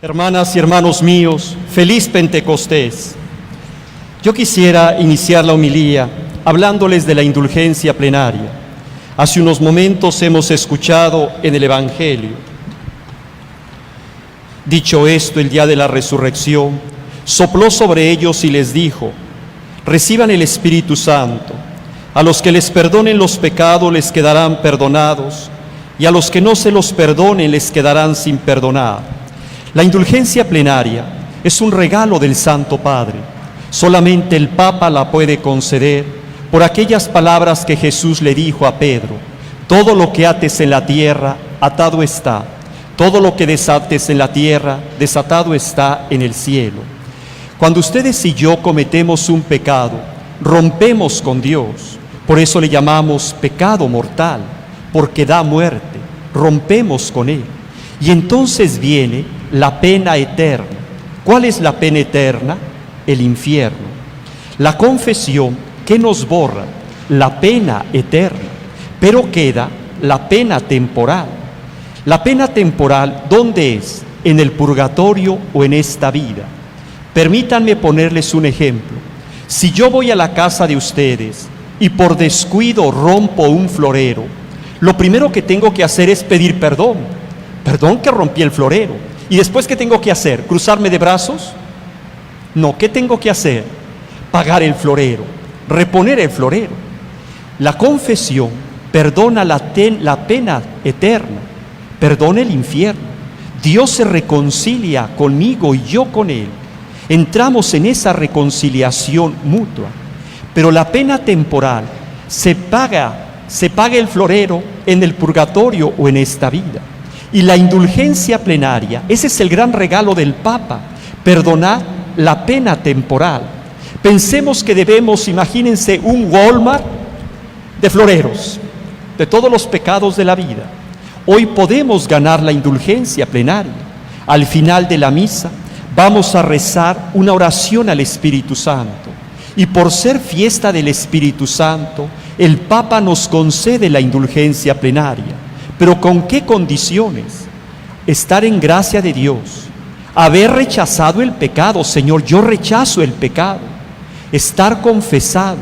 Hermanas y hermanos míos, feliz Pentecostés. Yo quisiera iniciar la homilía hablándoles de la indulgencia plenaria. Hace unos momentos hemos escuchado en el Evangelio: dicho esto, el día de la resurrección, sopló sobre ellos y les dijo: reciban el Espíritu Santo. A los que les perdonen los pecados les quedarán perdonados, y a los que no se los perdonen les quedarán sin perdonar. La indulgencia plenaria es un regalo del Santo Padre. Solamente el Papa la puede conceder por aquellas palabras que Jesús le dijo a Pedro: todo lo que ates en la tierra, atado está; todo lo que desates en la tierra, desatado está en el cielo. Cuando ustedes y yo cometemos un pecado, rompemos con Dios. Por eso le llamamos pecado mortal, porque da muerte, rompemos con Él. Y entonces viene la pena eterna. ¿Cuál es la pena eterna? El infierno. La confesión, ¿qué nos borra? La pena eterna, pero queda la pena temporal. La pena temporal, ¿dónde es? ¿En el purgatorio o en esta vida? Permítanme ponerles un ejemplo. Si yo voy a la casa de ustedes y por descuido rompo un florero, lo primero que tengo que hacer es pedir perdón. Perdón que rompí el florero. ¿Y después qué tengo que hacer? ¿Cruzarme de brazos? No, ¿qué tengo que hacer? Pagar el florero, reponer el florero. La confesión perdona la pena eterna, perdona el infierno. Dios se reconcilia conmigo y yo con Él. Entramos en esa reconciliación mutua. Pero la pena temporal se paga el florero en el purgatorio o en esta vida. Y la indulgencia plenaria, ese es el gran regalo del Papa, perdonar la pena temporal. Pensemos que debemos, imagínense, un Walmart de floreros, de todos los pecados de la vida. Hoy podemos ganar la indulgencia plenaria. Al final de la misa vamos a rezar una oración al Espíritu Santo. Y por ser fiesta del Espíritu Santo, el Papa nos concede la indulgencia plenaria. ¿Pero con qué condiciones? Estar en gracia de Dios, haber rechazado el pecado. Señor, yo rechazo el pecado. Estar confesado,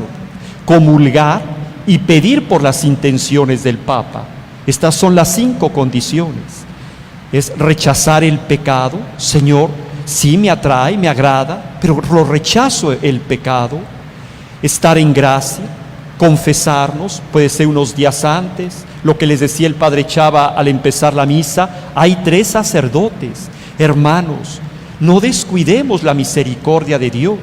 comulgar y pedir por las intenciones del Papa. Estas son las 5 condiciones. Es rechazar el pecado. Señor, sí me atrae, me agrada, pero lo rechazo el pecado. Estar en gracia, confesarnos, puede ser unos días antes. Lo que les decía el Padre Chava al empezar la misa: hay 3 sacerdotes. Hermanos, no descuidemos la misericordia de Dios.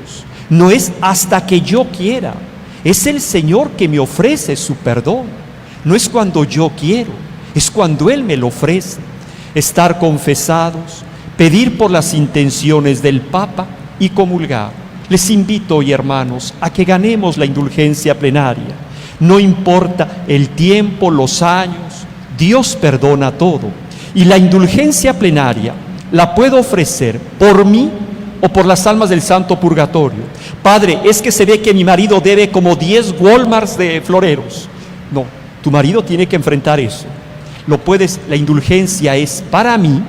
No es hasta que yo quiera, es el Señor que me ofrece su perdón. No es cuando yo quiero, es cuando Él me lo ofrece. Estar confesados, pedir por las intenciones del Papa y comulgar. Les invito hoy, hermanos, a que ganemos la indulgencia plenaria. No importa el tiempo, los años, Dios perdona todo. Y la indulgencia plenaria la puedo ofrecer por mí o por las almas del Santo Purgatorio. Padre, es que se ve que mi marido debe como 10 Walmarts de floreros. No, tu marido tiene que enfrentar eso. La indulgencia es para mí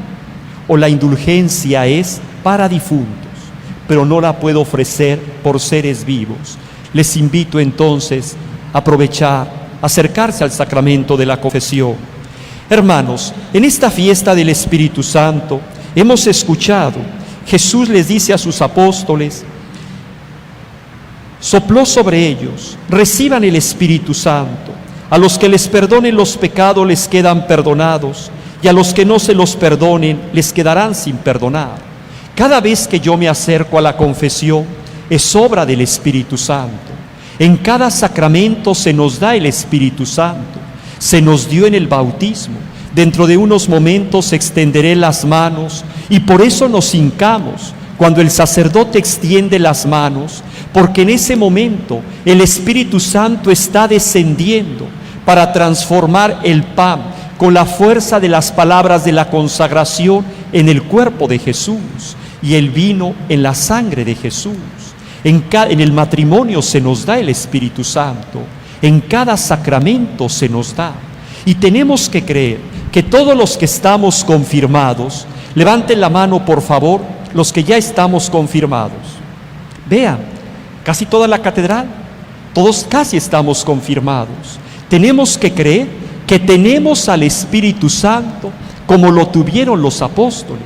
o la indulgencia es para difuntos, pero no la puedo ofrecer por seres vivos. Les invito entonces a aprovechar, acercarse al sacramento de la confesión. Hermanos, en esta fiesta del Espíritu Santo hemos escuchado, Jesús les dice a sus apóstoles: sopló sobre ellos, reciban el Espíritu Santo. A los que les perdonen los pecados les quedan perdonados, y a los que no se los perdonen les quedarán sin perdonar. Cada vez que yo me acerco a la confesión, es obra del Espíritu Santo. En cada sacramento se nos da el Espíritu Santo. Se nos dio en el bautismo. Dentro de unos momentos extenderé las manos y por eso nos hincamos cuando el sacerdote extiende las manos, porque en ese momento el Espíritu Santo está descendiendo para transformar el pan con la fuerza de las palabras de la consagración en el cuerpo de Jesús y el vino en la sangre de Jesús. En el matrimonio se nos da el Espíritu Santo, en cada sacramento se nos da. Y tenemos que creer que todos los que estamos confirmados Levanten la mano, por favor, los que ya estamos confirmados. Vean, casi toda la catedral, todos casi estamos confirmados. Tenemos que creer que tenemos al Espíritu Santo como lo tuvieron los apóstoles.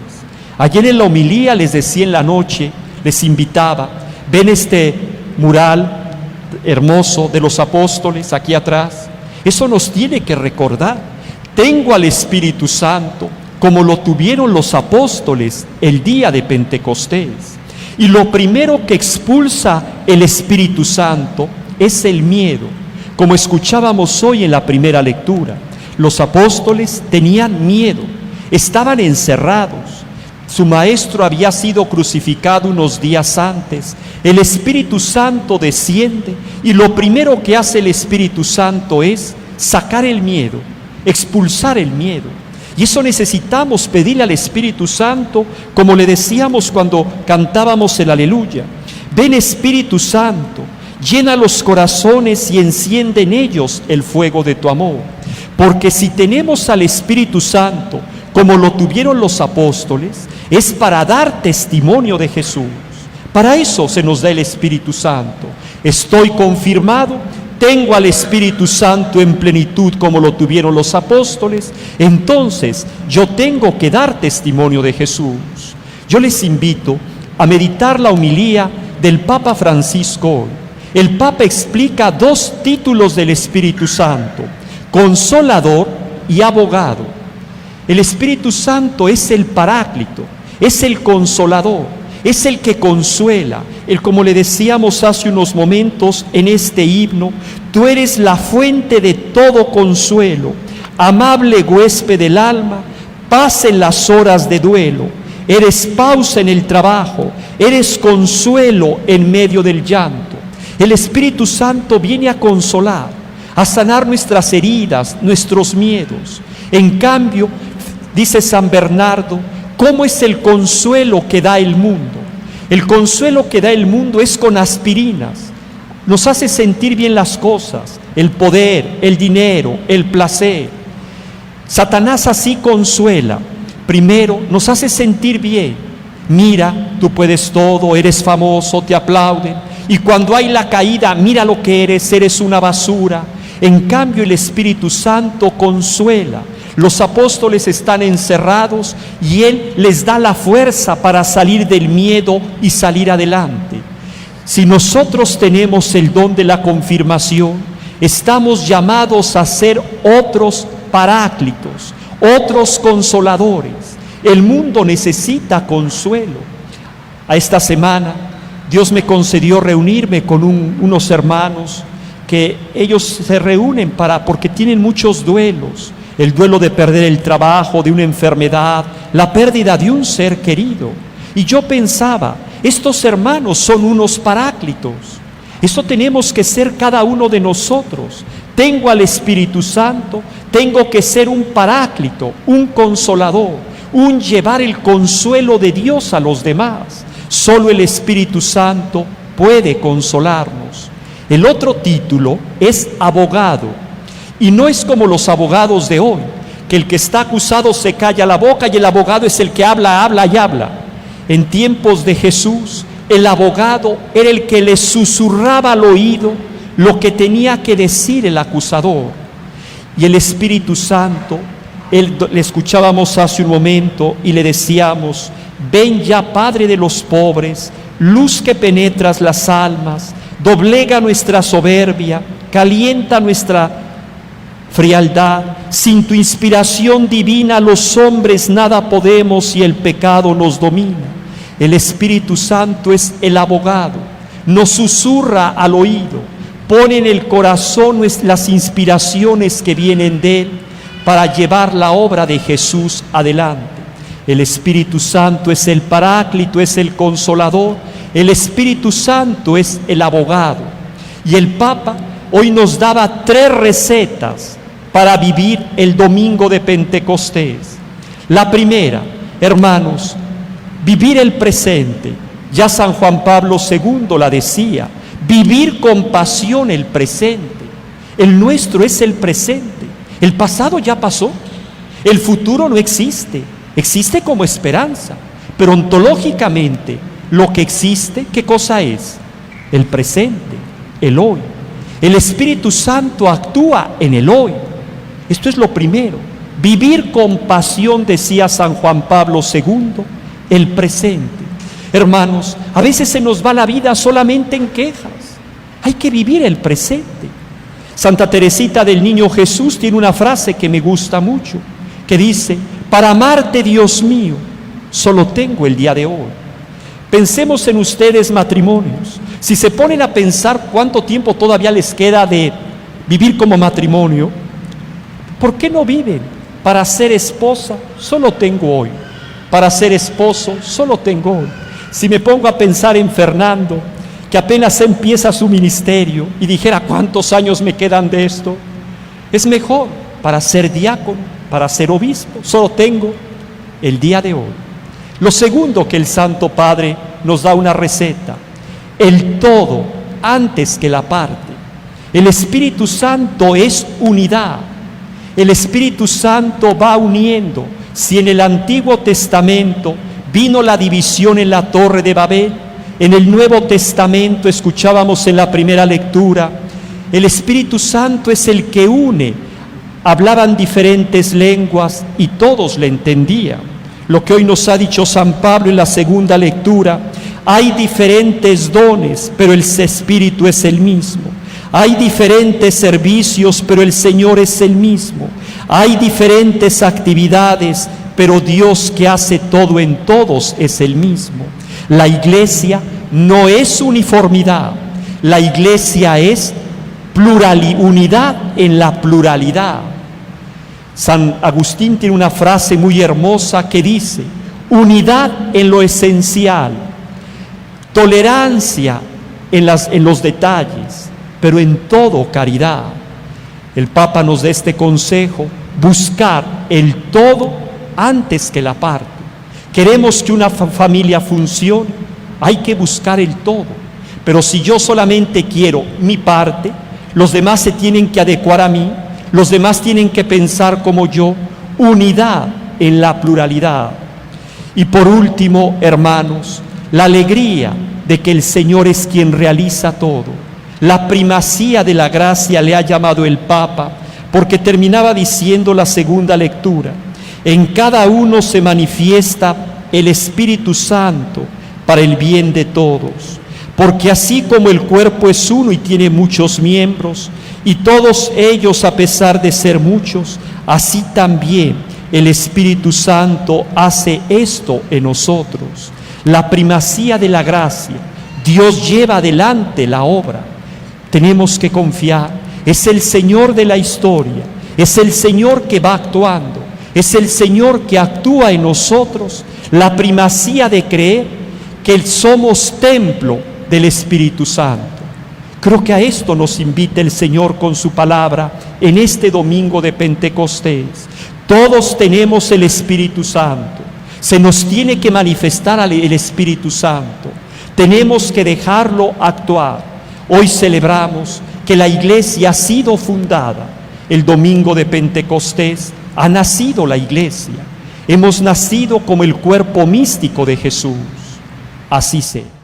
Ayer en la homilía les decía en la noche, les invitaba, ven este mural hermoso de los apóstoles aquí atrás. Eso nos tiene que recordar. Tengo al Espíritu Santo como lo tuvieron los apóstoles el día de Pentecostés. Y lo primero que expulsa el Espíritu Santo es el miedo, como escuchábamos hoy en la primera lectura. Los apóstoles tenían miedo, estaban encerrados. Su maestro había sido crucificado unos días antes. El Espíritu Santo desciende y lo primero que hace el Espíritu Santo es sacar el miedo, expulsar el miedo. Y eso necesitamos pedirle al Espíritu Santo, como le decíamos cuando cantábamos el Aleluya. Ven Espíritu Santo, llena los corazones y enciende en ellos el fuego de tu amor. Porque si tenemos al Espíritu Santo, como lo tuvieron los apóstoles, es para dar testimonio de Jesús. Para eso se nos da el Espíritu Santo. Estoy confirmado, tengo al Espíritu Santo en plenitud como lo tuvieron los apóstoles, entonces yo tengo que dar testimonio de Jesús. Yo les invito a meditar la homilía del Papa Francisco hoy. El Papa explica dos títulos del Espíritu Santo: Consolador y Abogado. El Espíritu Santo es el Paráclito, es el Consolador, es el que consuela. Como le decíamos hace unos momentos en este himno, tú eres la fuente de todo consuelo, amable huésped del alma, paz en las horas de duelo, eres pausa en el trabajo, eres consuelo en medio del llanto. El Espíritu Santo viene a consolar, a sanar nuestras heridas, nuestros miedos. En cambio, dice San Bernardo, ¿cómo es el consuelo que da el mundo? El consuelo que da el mundo es con aspirinas. Nos hace sentir bien las cosas, el poder, el dinero, el placer. Satanás así consuela. Primero, nos hace sentir bien. Mira, tú puedes todo, eres famoso, te aplauden. Y cuando hay la caída, mira lo que eres una basura. En cambio, el Espíritu Santo consuela. Los apóstoles están encerrados y Él les da la fuerza para salir del miedo y salir adelante. Si nosotros tenemos el don de la confirmación, estamos llamados a ser otros paráclitos, otros consoladores. El mundo necesita consuelo. A esta semana Dios me concedió reunirme con unos hermanos que ellos se reúnen porque tienen muchos duelos. El duelo de perder el trabajo, de una enfermedad, la pérdida de un ser querido. Y yo pensaba, estos hermanos son unos paráclitos. Eso tenemos que ser cada uno de nosotros. Tengo al Espíritu Santo, tengo que ser un paráclito, un consolador, un llevar el consuelo de Dios a los demás. Solo el Espíritu Santo puede consolarnos. El otro título es abogado. Y no es como los abogados de hoy, que el que está acusado se calla la boca y el abogado es el que habla, habla y habla. En tiempos de Jesús, el abogado era el que le susurraba al oído lo que tenía que decir el acusador. Y el Espíritu Santo, le escuchábamos hace un momento y le decíamos, ven ya, Padre de los pobres, luz que penetras las almas, doblega nuestra soberbia, calienta nuestra frialdad. Sin tu inspiración divina los hombres nada podemos y el pecado nos domina. El Espíritu Santo es el abogado, nos susurra al oído, pone en el corazón las inspiraciones que vienen de Él para llevar la obra de Jesús adelante. El Espíritu Santo es el Paráclito, es el Consolador. El Espíritu Santo es el abogado. Y el Papa hoy nos daba 3 recetas para vivir el domingo de Pentecostés. La primera, hermanos, vivir el presente. Ya San Juan Pablo II la decía, vivir con pasión el presente. El nuestro es el presente. El pasado ya pasó, el futuro no existe. existe como esperanza, pero ontológicamente lo que existe, ¿qué cosa es? El presente, el hoy. El Espíritu Santo actúa en el hoy. Esto es lo primero. Vivir con pasión, decía San Juan Pablo II, el presente. Hermanos, a veces se nos va la vida solamente en quejas. Hay que vivir el presente. Santa Teresita del Niño Jesús tiene una frase que me gusta mucho, que dice: para amarte, Dios mío, solo tengo el día de hoy. Pensemos en ustedes, matrimonios. Si se ponen a pensar cuánto tiempo todavía les queda de vivir como matrimonio, ¿por qué no viven? Para ser esposa, solo tengo hoy. Para ser esposo, solo tengo hoy. Si me pongo a pensar en Fernando, que apenas empieza su ministerio, y dijera cuántos años me quedan de esto, es mejor para ser diácono, para ser obispo, solo tengo el día de hoy. Lo segundo que el Santo Padre nos da una receta: el todo antes que la parte. El Espíritu Santo es unidad. El Espíritu Santo va uniendo. Si en el Antiguo Testamento vino la división en la Torre de Babel, en el Nuevo Testamento escuchábamos en la primera lectura, el Espíritu Santo es el que une. Hablaban diferentes lenguas y todos le entendían. Lo que hoy nos ha dicho San Pablo en la segunda lectura: hay diferentes dones, pero el Espíritu es el mismo. Hay diferentes servicios, pero el Señor es el mismo. Hay diferentes actividades, pero Dios, que hace todo en todos, es el mismo. La iglesia no es uniformidad, la iglesia es unidad en la pluralidad. San Agustín tiene una frase muy hermosa que dice: unidad en lo esencial, tolerancia en los detalles, pero en todo caridad. El Papa nos da este consejo: buscar el todo antes que la parte. Queremos que una familia funcione, hay que buscar el todo. Pero si yo solamente quiero mi parte, los demás se tienen que adecuar a mí, los demás tienen que pensar como yo. Unidad en la pluralidad. Y por último, hermanos, la alegría de que el Señor es quien realiza todo. La primacía de la gracia le ha llamado el Papa, porque terminaba diciendo la segunda lectura: en cada uno se manifiesta el Espíritu Santo para el bien de todos, porque así como el cuerpo es uno y tiene muchos miembros, y todos ellos, a pesar de ser muchos, así también el Espíritu Santo hace esto en nosotros. La primacía de la gracia. Dios lleva adelante la obra. Tenemos que confiar. Es el Señor de la historia. Es el Señor que va actuando. Es el Señor que actúa en nosotros. La primacía de creer que somos templo del Espíritu Santo. Creo que a esto nos invita el Señor con su palabra en este domingo de Pentecostés. Todos tenemos el Espíritu Santo. Se nos tiene que manifestar el Espíritu Santo. Tenemos que dejarlo actuar. Hoy celebramos que la iglesia ha sido fundada. El domingo de Pentecostés ha nacido la iglesia. Hemos nacido como el cuerpo místico de Jesús. Así sea.